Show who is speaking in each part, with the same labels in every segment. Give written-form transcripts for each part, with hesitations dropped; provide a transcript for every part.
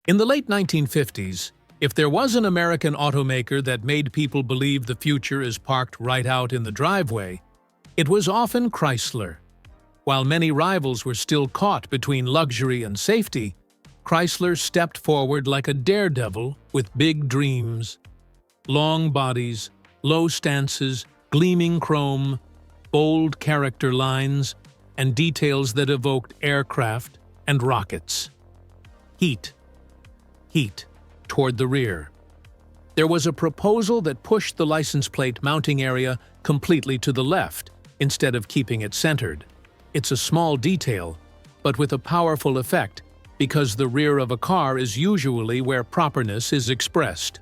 Speaker 1: In the late 1950s, if there was an American automaker that made people believe the future is parked right out in the driveway, it was often Chrysler. While many rivals were still caught between luxury and safety, Chrysler stepped forward like a daredevil with big dreams. Long bodies, low stances, gleaming chrome, bold character lines, and details that evoked aircraft and rockets. Heat toward the rear. There was a proposal that pushed the license plate mounting area completely to the left instead of keeping it centered. It's a small detail, but with a powerful effect because the rear of a car is usually where properness is expressed.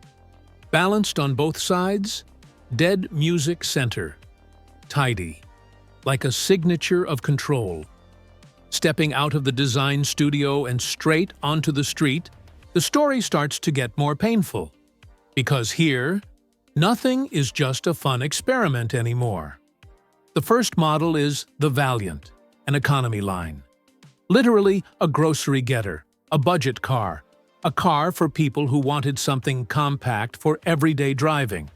Speaker 1: Balanced on both sides, dead music center. Tidy, like a signature of control. Stepping out of the design studio and straight onto the street, the story starts to get more painful. Because here, nothing is just a fun experiment anymore. The first model is the Valiant, an economy line. Literally a grocery getter, a budget car, a car for people who wanted something compact for everyday driving.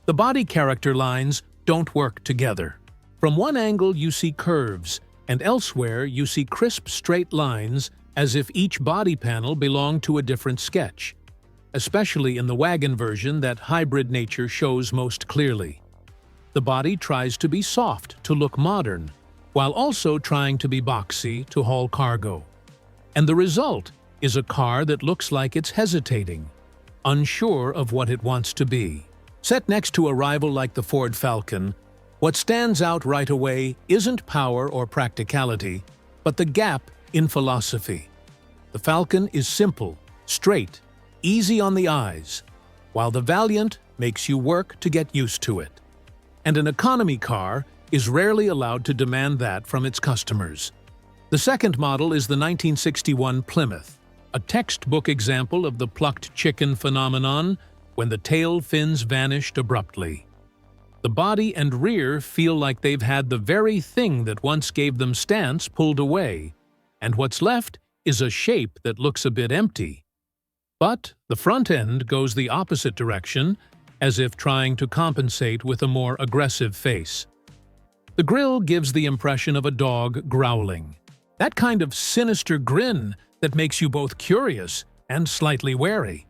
Speaker 1: The body character lines don't work together. From one angle you see curves, and elsewhere you see crisp straight lines as if each body panel belonged to a different sketch, especially in the wagon version that hybrid nature shows most clearly. The body tries to be soft to look modern, while also trying to be boxy to haul cargo. And the result is a car that looks like it's hesitating, unsure of what it wants to be. Set next to a rival like the Ford Falcon, what stands out right away isn't power or practicality, but the gap in philosophy. The Falcon is simple, straight, easy on the eyes, while the Valiant makes you work to get used to it. And an economy car is rarely allowed to demand that from its customers. The second model is the 1961 Plymouth, a textbook example of the plucked chicken phenomenon when the tail fins vanished abruptly. The body and rear feel like they've had the very thing that once gave them stance pulled away, and what's left is a shape that looks a bit empty. But the front end goes the opposite direction, as if trying to compensate with a more aggressive face. The grille gives the impression of a dog growling. That kind of sinister grin that makes you both curious and slightly wary.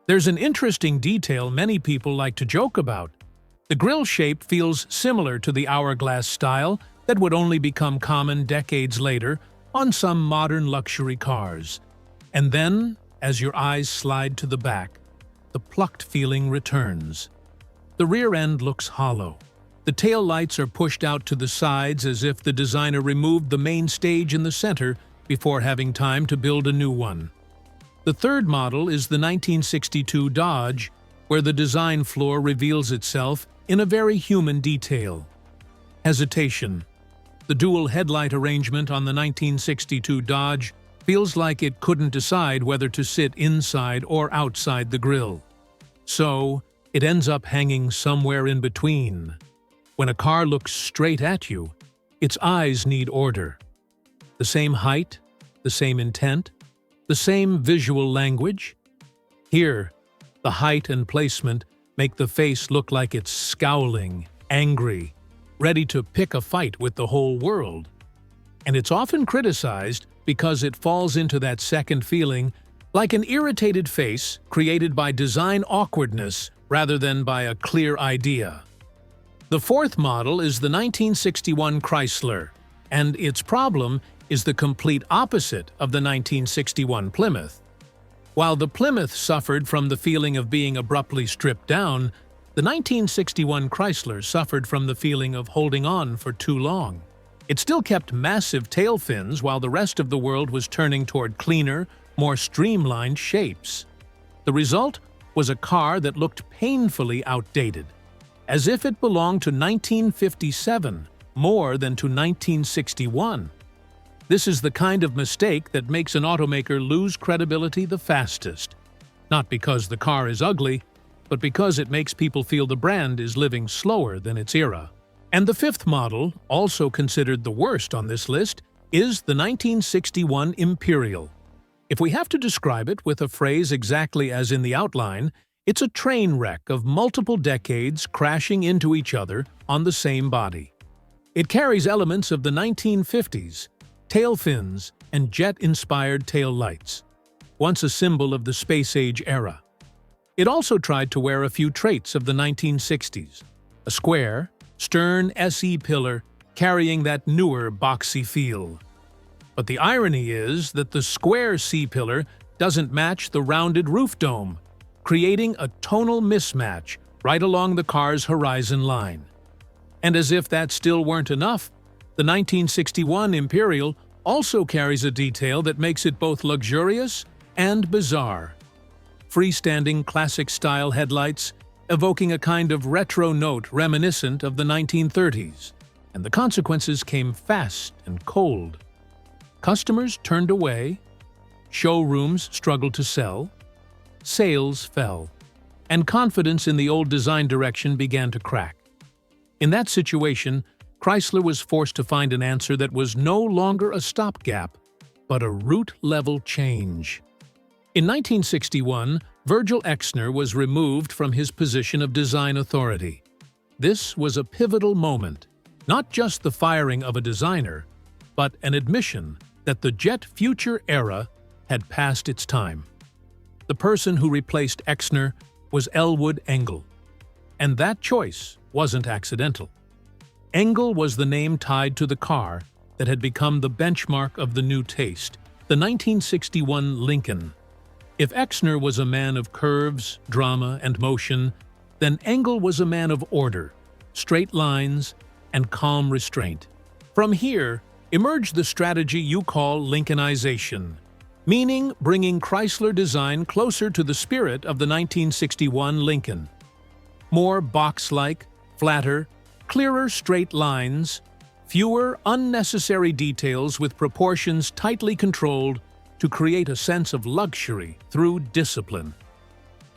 Speaker 1: There's an interesting detail many people like to joke about. The grille shape feels similar to the hourglass style that would only become common decades later on some modern luxury cars. And then, as your eyes slide to the back, the plucked feeling returns. The rear end looks hollow. The tail lights are pushed out to the sides as if the designer removed the main stage in the center before having time to build a new one. The third model is the 1962 Dodge, where the design floor reveals itself in a very human detail. Hesitation. The dual headlight arrangement on the 1962 Dodge feels like it couldn't decide whether to sit inside or outside the grille. So, it ends up hanging somewhere in between. When a car looks straight at you, its eyes need order. The same height, the same intent, the same visual language. Here, the height and placement make the face look like it's scowling, angry, ready to pick a fight with the whole world. And it's often criticized because it falls into that second feeling, like an irritated face created by design awkwardness rather than by a clear idea. The fourth model is the 1961 Chrysler, and its problem is the complete opposite of the 1961 Plymouth. While the Plymouth suffered from the feeling of being abruptly stripped down, the 1961 Chrysler suffered from the feeling of holding on for too long. It still kept massive tail fins while the rest of the world was turning toward cleaner, more streamlined shapes. The result was a car that looked painfully outdated, as if it belonged to 1957 more than to 1961. This is the kind of mistake that makes an automaker lose credibility the fastest. Not because the car is ugly, but because it makes people feel the brand is living slower than its era. And the fifth model, also considered the worst on this list, is the 1961 Imperial. If we have to describe it with a phrase exactly as in the outline, it's a train wreck of multiple decades crashing into each other on the same body. It carries elements of the 1950s, tail fins and jet-inspired tail lights, once a symbol of the space-age era. It also tried to wear a few traits of the 1960s, a square, stern SE pillar carrying that newer, boxy feel. But the irony is that the square C-pillar doesn't match the rounded roof dome, creating a tonal mismatch right along the car's horizon line. And as if that still weren't enough, the 1961 Imperial also carries a detail that makes it both luxurious and bizarre. Freestanding classic-style headlights evoking a kind of retro note reminiscent of the 1930s, and the consequences came fast and cold. Customers turned away, showrooms struggled to sell, sales fell, and confidence in the old design direction began to crack. In that situation, Chrysler was forced to find an answer that was no longer a stopgap, but a root-level change. In 1961, Virgil Exner was removed from his position of design authority. This was a pivotal moment, not just the firing of a designer, but an admission that the jet future era had passed its time. The person who replaced Exner was Elwood Engel, and that choice wasn't accidental. Engel was the name tied to the car that had become the benchmark of the new taste, the 1961 Lincoln. If Exner was a man of curves, drama, and motion, then Engel was a man of order, straight lines, and calm restraint. From here emerged the strategy you call Lincolnization, meaning bringing Chrysler design closer to the spirit of the 1961 Lincoln. More box-like, flatter, clearer straight lines, fewer unnecessary details with proportions tightly controlled to create a sense of luxury through discipline.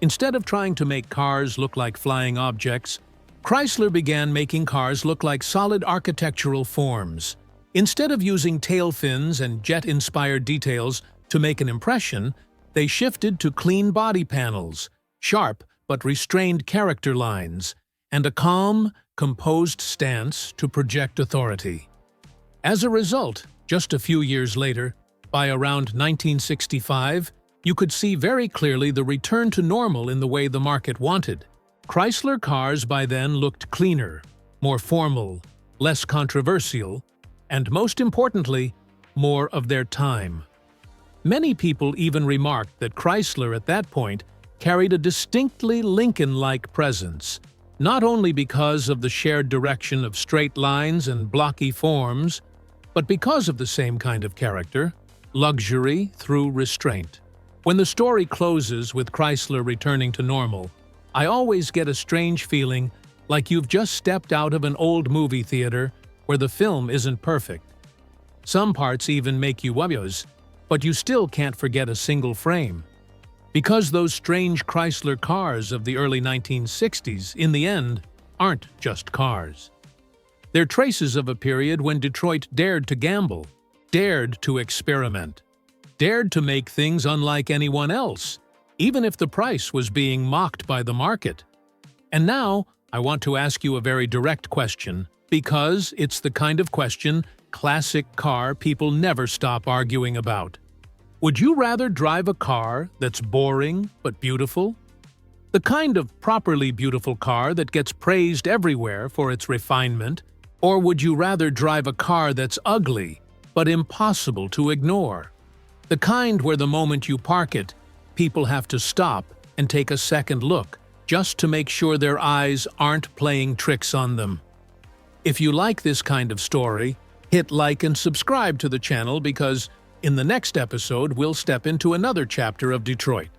Speaker 1: Instead of trying to make cars look like flying objects, Chrysler began making cars look like solid architectural forms. Instead of using tail fins and jet-inspired details to make an impression, they shifted to clean body panels, sharp but restrained character lines, and a calm, composed stance to project authority. As a result, just a few years later, by around 1965, you could see very clearly the return to normal in the way the market wanted. Chrysler cars by then looked cleaner, more formal, less controversial, and most importantly, more of their time. Many people even remarked that Chrysler at that point carried a distinctly Lincoln-like presence, not only because of the shared direction of straight lines and blocky forms, but because of the same kind of character, luxury through restraint. When the story closes with Chrysler returning to normal, I always get a strange feeling like you've just stepped out of an old movie theater where the film isn't perfect. Some parts even make you wubbies, but you still can't forget a single frame. Because those strange Chrysler cars of the early 1960s, in the end, aren't just cars. They're traces of a period when Detroit dared to gamble, dared to experiment, dared to make things unlike anyone else, even if the price was being mocked by the market. And now, I want to ask you a very direct question, because it's the kind of question classic car people never stop arguing about. Would you rather drive a car that's boring but beautiful? The kind of properly beautiful car that gets praised everywhere for its refinement? Or would you rather drive a car that's ugly but impossible to ignore? The kind where the moment you park it, people have to stop and take a second look just to make sure their eyes aren't playing tricks on them. If you like this kind of story, hit like and subscribe to the channel because in the next episode we'll step into another chapter of Detroit.